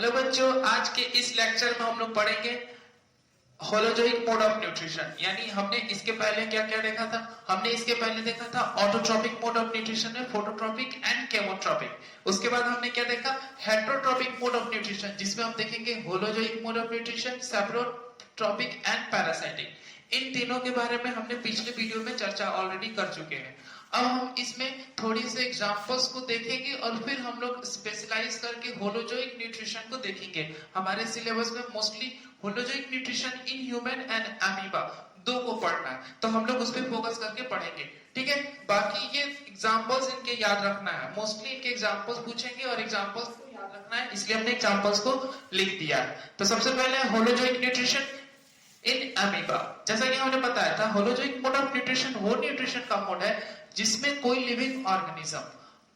Hello बच्चों, आज के इस लेक्चर में हम लोग पढ़ेंगे होलोजोइक मोड ऑफ न्यूट्रिशन। यानी हमने इसके पहले क्या क्या देखा था? हमने इसके पहले देखा था ऑटोट्रॉपिक मोड ऑफ न्यूट्रिशन में फोटोट्रॉपिक एंड केमोट्रॉपिक। उसके बाद हमने क्या देखा? हेटेरोट्रॉपिक मोड ऑफ न्यूट्रिशन, जिसमें हम देखेंगे holozoic mode of nutrition, saprotrophic and parasitic. इन तीनों के बारे में हमने पिछले वीडियो में चर्चा ऑलरेडी कर चुके हैं। अब हम इसमें थोड़ी से एग्जांपल्स को देखेंगे और फिर हम लोग स्पेशलाइज करके होलोजोइक न्यूट्रिशन को देखेंगे। हमारे सिलेबस में mostly holozoic nutrition in human and amoeba दो को पढ़ना है, तो हम लोग उस पर फोकस करके पढ़ेंगे। ठीक है, बाकी ये एग्जांपल्स इनके याद रखना है। मोस्टली इनके एग्जांपल्स पूछेंगे और एग्जांपल्स को याद रखना है, इसलिए हमने एग्जांपल्स को लिख दिया है। तो सबसे पहले होलोजोइक न्यूट्रिशन इन अमीबा। जैसा कि हमने बताया था, होलोजोइक मोड ऑफ न्यूट्रिशन वो न्यूट्रिशन का मोड है जिसमें कोई लिविंग ऑर्गेनिज्म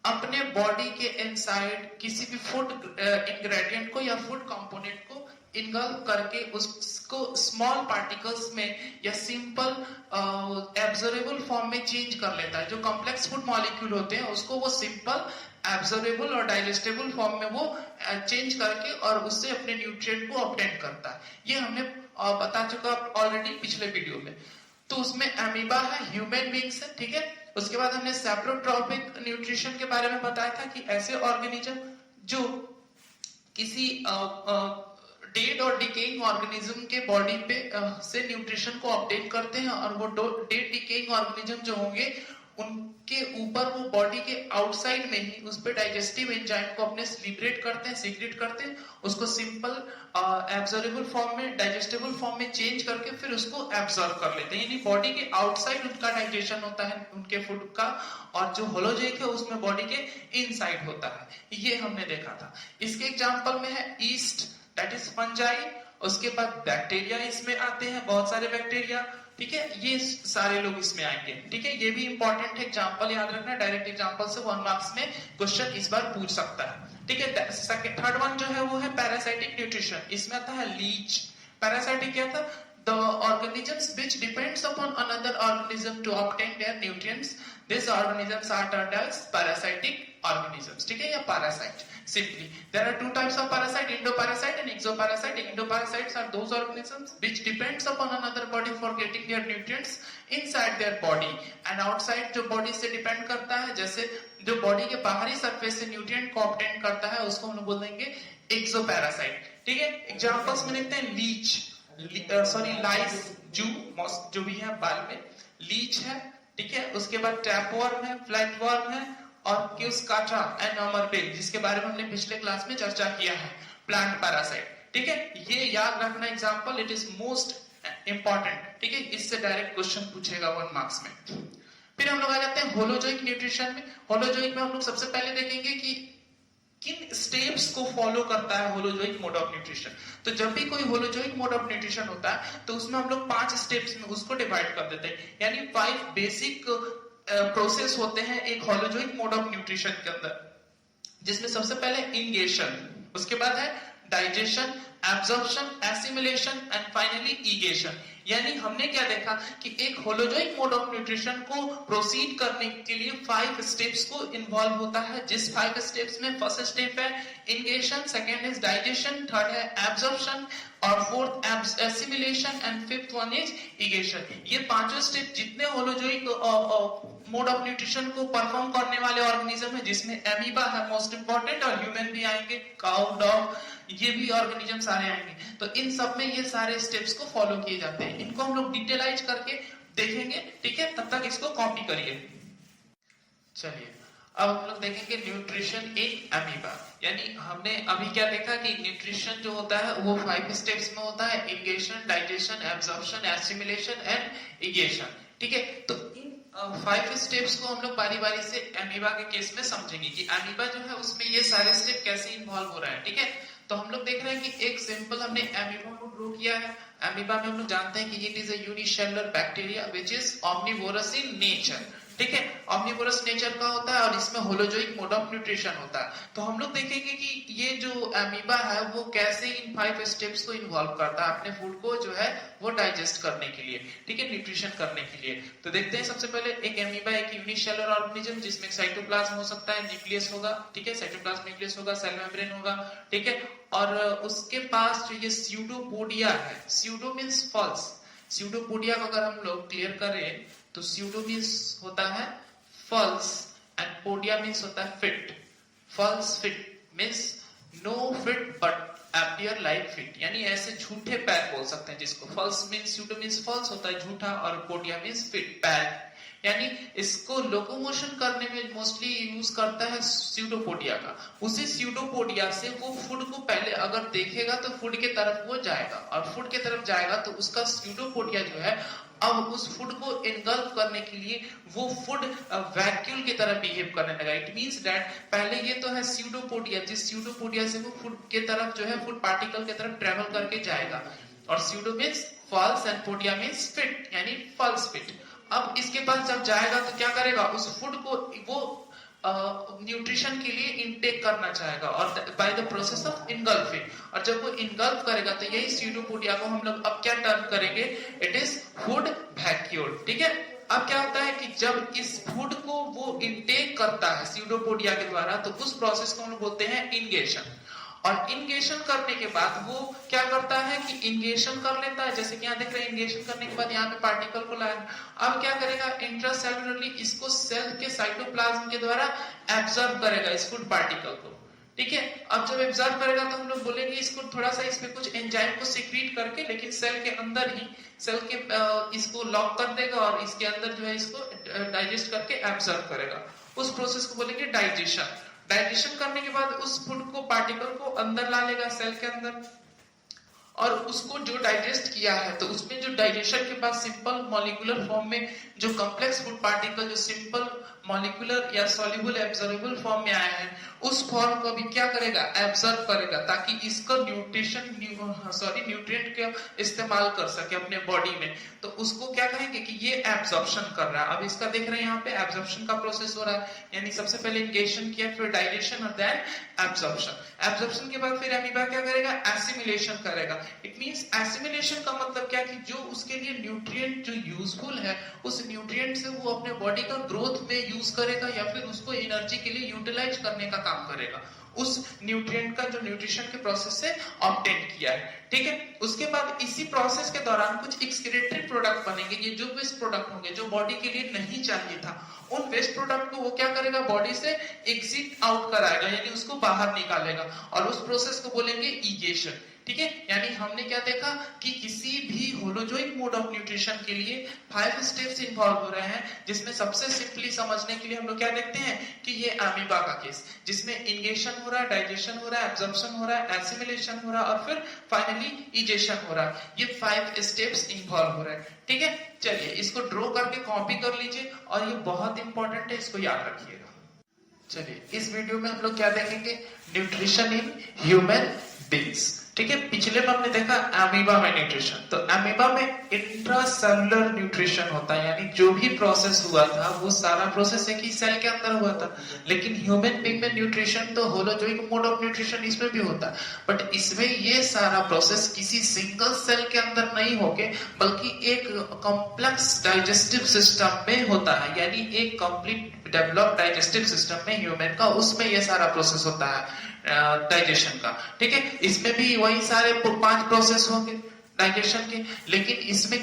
अपने बॉडी के इनसाइड किसी भी फूड इंग्रेडिएंट को या फूड कंपोनेंट को इनगल्व करके उसको स्मॉल पार्टिकल्स में या सिंपल एब्जॉर्बेबल फॉर्म में चेंज कर लेता है। जो कॉम्प्लेक्स फूड मॉलिक्यूल होते हैं उसको वो सिंपल एब्जॉर्बेबल और डाइजेस्टेबल फॉर्म में वो चेंज करके और उससे अपने न्यूट्रिएंट को ऑब्टेन करता है। ये हमने बता चुका ऑलरेडी पिछले वीडियो में। तो उसमें अमीबा है, ह्यूमन बींग्स है। ठीक है, उसके बाद हमने सेप्रोट्रॉपिक न्यूट्रिशन के बारे में बताया था कि ऐसे ऑर्गेनिज्म जो किसी डेड और डिकेइंग ऑर्गेनिज्म के बॉडी पे से न्यूट्रिशन को ऑब्टेन करते हैं, और वो डेड डिकेइंग ऑर्गेनिज्म जो होंगे उनके ऊपर वो बॉडी के आउटसाइड में ही उस पे डाइजेस्टिव एंजाइम को अपने लिबरेट करते हैं, सीक्रेट करते हैं, उसको सिंपल एब्जॉर्बेबल फॉर्म में, डाइजेस्टेबल फॉर्म में चेंज करके फिर उसको एब्जॉर्ब कर लेते हैं। यानी बॉडी के आउटसाइड उनका डाइजेशन होता है उनके फूड का, और जो होलोजोइक है उसमें बॉडी के इनसाइड होता है। ये हमने देखा था। इसके एग्जाम्पल में है ईस्ट, दैट इज फंजाई। उसके बाद बैक्टीरिया इसमें आते हैं, बहुत सारे बैक्टीरिया। ठीक है, ये सारे लोग इसमें आएंगे। ठीक है, ये भी इंपॉर्टेंट है, एग्जांपल याद रखना। डायरेक्ट एग्जांपल से 1 मार्क्स में क्वेश्चन इस बार पूछ सकता है। ठीक है, सेकंड थर्ड वन जो है वो है पैरासाइटिक न्यूट्रिशन। इसमें आता है लीच। पैरासाइटिक क्या था? The organisms which depends upon another organism to obtain their nutrients, these organisms are termed as parasitic organisms. ठीक है, या parasite. Simply, there are two types of parasite: endoparasite and exoparasite. Endoparasites are those organisms which depends upon another body for getting their nutrients inside their body, and outside जो body से depend करता है, जैसे जो body के बाहरी surface से nutrient को obtain करता है, उसको हम लोग बोल देंगे exoparasite. ठीक है, examples में देखते हैं लीच, लाइस, जो भी है बाल में, लीच है। ठीक है, उसके बाद टैपवर्म है, फ्लैटवर्म है, और क्यूस्काटा एंड अमरबेल, जिसके बारे में हमने पिछले क्लास में चर्चा किया है, प्लांट पैरासाइट। ठीक है, ये याद रखना example, it is most important. ठीक है, इससे डायरेक्ट क्वेश्चन पूछेगा 1 मार्क्स में। फिर हम लोग आ जाते हैं होलोजोइक न्यूट्रिशन में। होलोजोइक में हम लोग सबसे पहले देखेंगे कि किन स्टेप्स को फॉलो करता है होलोजोइक मोड ऑफ न्यूट्रिशन। तो जब भी कोई होलोजोइक मोड ऑफ न्यूट्रिशन होता है तो उसमें हम लोग 5 स्टेप्स में उसको डिवाइड कर देते हैं। यानी 5 बेसिक प्रोसेस होते हैं एक होलोजोइक मोड ऑफ न्यूट्रिशन के अंदर, जिसमें सबसे पहले इंगेशन, उसके बाद है digestion, absorption, assimilation and finally egestion. यानी हमने क्या देखा कि एक होलोजोइक मोड ऑफ न्यूट्रिशन को प्रोसीड करने के लिए 5 स्टेप्स को इन्वॉल्व होता है, जिस 5 स्टेप्स में फर्स्ट स्टेप है ingestion, second is digestion, third है एब्जॉर्प्शन, और fourth assimilation and fifth one is egestion. ये पांचों स्टेप जितने होलोजोइक मोड ऑफ न्यूट्रिशन को परफॉर्म करने वाले ऑर्गेनिज्म है, जिसमें अमीबा है मोस्ट इंपॉर्टेंट, और ह्यूमन भी आएंगे, काउ, डॉग, ये भी ऑर्गेनिज्म सारे आएंगे। तो इन सब में ये सारे स्टेप्स को फॉलो किए जाते हैं। इनको हम लोग डिटेलाइज करके देखेंगे। ठीक है, तब तक इसको कॉपी करिए। चलिए, अब हम लोग देखेंगे न्यूट्रिशन इन अमीबा। यानी हमने अभी क्या देखा कि न्यूट्रिशन जो होता है वो 5 स्टेप्स में होता है: ingestion, digestion, absorption, assimilation and egestion. ठीक है, तो इन 5 स्टेप्स को हम लोग बारी बारी से अमीबा के केस में समझेंगे कि अमीबा जो है उसमें ये सारे स्टेप कैसे इन्वॉल्व हो रहा है। ठीक है, तो हम लोग देख रहे हैं कि एक सिंपल हमने अमीबा को ड्रॉ किया है। अमीबा में हम लोग जानते हैं कि it is a unicellular bacteria which is omnivorous in nature. ठीक है, ऑमनिवोरस नेचर का होता है और इसमें होलोजोइक मोड ऑफ न्यूट्रिशन होता है। तो हम लोग देखेंगे कि ये जो अमीबा है वो कैसे इन 5 स्टेप्स को इन्वॉल्व करता है अपने फूड को जो है वो डाइजेस्ट करने के लिए। ठीक है, न्यूट्रिशन करने के लिए। तो देखते हैं सबसे पहले एक अमीबा एक यूनिसेलुलर ऑर्गेनिज्म जिसमें साइटोप्लाज्म हो सकता है, न्यूक्लियस होगा। ठीक है, साइटोप्लाज्म, न्यूक्लियस होगा, सेल मेम्ब्रेन होगा। ठीक है, और उसके पास जो ये स्यूडोपोडिया है, स्यूडो मीन्स फॉल्स, स्यूडोपोडिया को अगर हम लोग क्लियर करें तो स्यूडो मीन्स होता है फॉल्स एंड पोडिया मीन्स होता है feet. False feet means no feet but appear like fit, यानी ऐसे झूठे पैर बोल सकते हैं जिसको। False means, pseudo means false होता है झूठा, और पोडिया मीन्स फिट पैर, यानी इसको लोकोमोशन करने में मोस्टली यूज करता है स्यूडोपोडिया का। उसी स्यूडोपोडिया से वो फूड को पहले अगर देखेगा तो फूड के तरफ वो जाएगा, और फूड के तरफ जाएगा तो उसका स्यूडोपोडिया जो है अब उस फूड को इनगल्फ करने के लिए वो फूड वैक्यूल की तरह बिहेव करने लगा। इट मींस दैट पहले ये तो है स्यूडोपोडिया, जिस स्यूडोपोडिया से वो फूड के तरफ जो है फूड पार्टिकल की तरफ ट्रेवल करके जाएगा, और pseudo means false and podia means feet, यानी फॉल्स फिट। अब इसके पास जब जाएगा तो क्या करेगा, उस फूड को वो न्यूट्रिशन के लिए इनटेक करना चाहेगा, और by the process of engulfing. और जब वो इनगल्फ करेगा तो यही स्यूडोपोडिया को हम लोग अब क्या टर्म करेंगे, इट इज फूड वैक्यूल। ठीक है, अब क्या होता है कि जब इस फूड को वो इनटेक करता है स्यूडोपोडिया के द्वारा, तो उस प्रोसेस को हम लोग बोलते हैं इंगेशन। और इंगेशन करने के बाद वो क्या करता है कि इंगेशन कर लेता है, जैसे कि यहाँ देख रहे हैं इंगेशन करने के बाद यहाँ पे पार्टिकल को लाया। अब क्या करेगा, इंट्रासेलुलरली इसको सेल के साइटोप्लाज्म के द्वारा एब्जॉर्ब करेगा इस फूड पार्टिकल को। ठीक है, अब जब एब्जॉर्ब करेगा तो हम लोग बोलेंगे इसको थोड़ा सा इसमें कुछ एंजाइम को सीक्रेट करके, लेकिन सेल के अंदर ही सेल के इसको लॉक कर देगा और इसके अंदर जो है इसको डाइजेस्ट करके एब्जॉर्ब करेगा। उस प्रोसेस को बोलेंगे डाइजेशन। डाइजेशन करने के बाद उस फूड को पार्टिकल को अंदर ला लेगा सेल के अंदर, और उसको जो डाइजेस्ट किया है तो उसमें जो डाइजेशन के बाद सिंपल मॉलिक्यूलर फॉर्म में जो कॉम्प्लेक्स फूड पार्टिकल जो सिंपल मॉलिक्यूलर या सॉल्युबल एब्जॉर्बेबल फॉर्म में आए हैं, उस फॉर्म को भी क्या करेगा, एब्जॉर्ब करेगा, ताकि इसका न्यूट्रिएंट का इस्तेमाल कर सके अपने बॉडी में। तो उसको क्या कहेंगे कि ये एब्जॉर्प्शन कर रहा है। अब इसका देख रहे हैं यहाँ पे एब्जॉर्प्शन का प्रोसेस हो रहा है, यानी सबसे पहले इंगेशन किया, फिर डाइजेशन और देन एब्जॉर्प्शन। एब्जॉर्प्शन के बाद फिर अमीबा क्या करेगा, एसिमिलेशन करेगा। इट मींस एसिमिलेशन का मतलब क्या कि जो उसके लिए न्यूट्रिएंट जो यूजफुल है, उस न्यूट्रिएंट से वो अपने बॉडी का ग्रोथ में यूज करेगा, या फिर उसको एनर्जी के लिए यूटिलाइज करने का काम करेगा, उस न्यूट्रिएंट का जो न्यूट्रिशन के प्रोसेस से ऑब्टेन किया है। ठीक है, उसके बाद इसी प्रोसेस के दौरान कुछ एक्सक्रीटरी प्रोडक्ट बनेंगे, ये जो वेस्ट प्रोडक्ट होंगे जो बॉडी के लिए नहीं चाहिए था, उन वेस्ट प्रोडक्ट को वो क्या करेगा, बॉडी से एग्जिट आउट कराएगा, यानी उसको बाहर निकालेगा, और उस प्रोसेस को बोलेंगे ईगेशन। ठीक है, यानी हमने क्या देखा कि किसी भी होलोजोइक मोड ऑफ न्यूट्रिशन के लिए 5 स्टेप्स इन्वॉल्व हो रहे हैं, जिसमें सबसे सिंपली समझने के लिए हम लोग क्या देखते हैं कि ये अमीबा का केस, जिसमें इंगेशन हो रहा है, डाइजेशन हो रहा है, एब्जॉर्प्शन हो रहा है, एसिमिलेशन हो रहा है, और फिर फाइनली इजेशन हो रहा है। ये 5 स्टेप्स इन्वॉल्व हो रहे हैं। ठीक है, चलिए इसको ड्रॉ करके कॉपी कर लीजिए, और ये बहुत इंपॉर्टेंट है, इसको याद रखिएगा। चलिए इस वीडियो में हम लोग क्या देखेंगे, न्यूट्रिशन इन ह्यूमन बींग्स। ठीक है, पिछले में हमने देखा अमीबा में न्यूट्रिशन, तो अमीबा में इंट्रासेलुलर न्यूट्रिशन होता है, यानी जो भी प्रोसेस हुआ था वो सारा प्रोसेस एक ही सेल के अंदर हुआ था। लेकिन ह्यूमन बीइंग में न्यूट्रिशन तो होलोजोइक मोड ऑफ न्यूट्रिशन इसमें भी होता है, बट इसमें ये सारा प्रोसेस किसी सिंगल सेल के अंदर नहीं होके बल्कि एक कॉम्प्लेक्स डाइजेस्टिव सिस्टम में होता है, यानी एक कंप्लीट डेवलप्ड डाइजेस्टिव सिस्टम में ह्यूमन का, उसमें ये सारा प्रोसेस होता है डाइजेशन का। ठीक है, इसमें भी वही सारे 5 प्रोसेस होंगे डाइजेशन के, लेकिन इसमें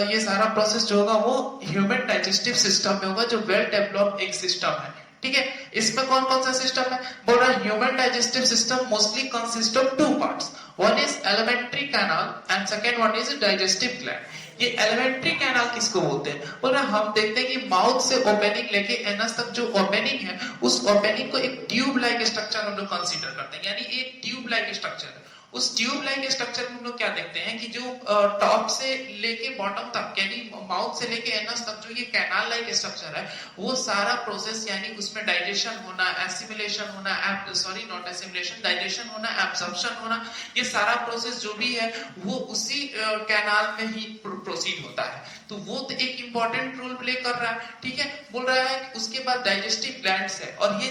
ये सारा प्रोसेस जो होगा वो ह्यूमन डाइजेस्टिव सिस्टम में होगा, जो वेल डेवलप्ड एक सिस्टम है। ठीक है, इसमें कौन कौन सा सिस्टम है, बोल रहा है human digestive system mostly consist of 2 parts, one is alimentary canal and second one is digestive gland. ये एलिमेंट्री कैनाल किसको बोलते हैं, बोल रहा हम देखते हैं कि माउथ से ओपनिंग लेके एनस तक जो ओपनिंग है, उस ओपनिंग को एक ट्यूब लाइक स्ट्रक्चर हम लोग कंसीडर करते हैं, यानी एक ट्यूब लाइक स्ट्रक्चर है। उस ट्यूब लाइक स्ट्रक्चर में हम लोग क्या देखते हैं कि जो टॉप से लेके बॉटम तक, यानी माउथ से लेके एनस तक जो ये कैनाल लाइक स्ट्रक्चर है, वो सारा प्रोसेस, यानी उसमें डाइजेशन होना, एसिमिलेशन होना, सॉरी नॉट एसिमिलेशन, डाइजेशन होना, एब्जॉर्प्शन होना, ये सारा प्रोसेस जो भी है वो उसी कैनाल में ही प्रोसीड होता है। तो वो तो एक इंपॉर्टेंट रोल प्ले कर रहा है। ठीक है, बोल रहा है कि उसके बाद डाइजेस्टिव ग्लैंड्स है, और ये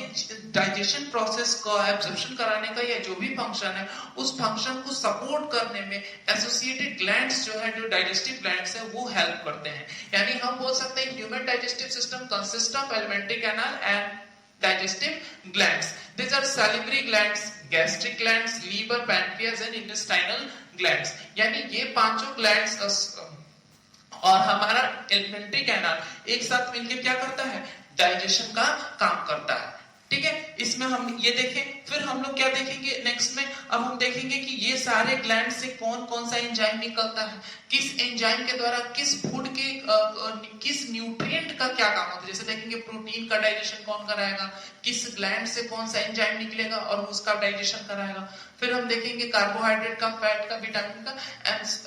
डाइजेशन प्रोसेस का एब्जॉर्प्शन कराने का या जो भी फंक्शन है, उस फंक्शन को सपोर्ट करने में एसोसिएटेड ग्लैंड्स जो है, जो डाइजेस्टिव ग्लैंड्स है, वो हेल्प करते हैं। यानी हम बोल सकते हैं human digestive system consist of alimentary canal and digestive glands. These are salivary glands, gastric glands, liver, pancreas and intestinal glands. यानी ये पांचों glands और हमारा एलिमेंट्री कैनाल एक साथ मिलकर क्या करता है, डाइजेशन का काम करता है। ठीक है, इसमें हम ये देखें, फिर हम लोग क्या देखेंगे नेक्स्ट में, अब हम देखेंगे कि ये सारे ग्लैंड से कौन कौन सा एंजाइम निकलता है, किस एंजाइम के द्वारा किस फूड के किस न्यूट्रिएंट का क्या काम होता है। जैसे देखेंगे प्रोटीन का डाइजेशन कौन कराएगा, किस ग्लैंड से कौन सा एंजाइम निकलेगा और उसका डाइजेशन कराएगा। फिर हम देखेंगे कार्बोहाइड्रेट का, फैट का, विटामिन का,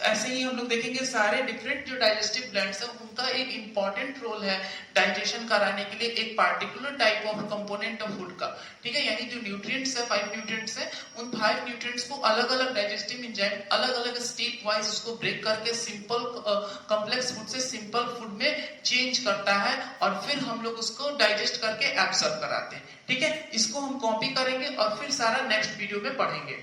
ऐसे ही हम लोग देखेंगे सारे डिफरेंट जो डाइजेस्टिव ग्लैंड्स है उनका एक इंपॉर्टेंट रोल है डाइजेशन कराने के लिए एक particular type of component of food का। ठीक है, यानी जो न्यूट्रिएंट्स है, 5 न्यूट्रिएंट्स है, उन 5 न्यूट्रिएंट्स को अलग अलग डाइजेस्टिव एंजाइम अलग अलग स्टेप वाइज उसको ब्रेक करके सिंपल कॉम्प्लेक्स फूड से सिंपल फूड में चेंज करता है और फिर हम लोग उसको डाइजेस्ट करके एब्सॉर्ब कराते हैं। ठीक है, इसको हम कॉपी करेंगे और फिर सारा नेक्स्ट वीडियो में पढ़ेंगे।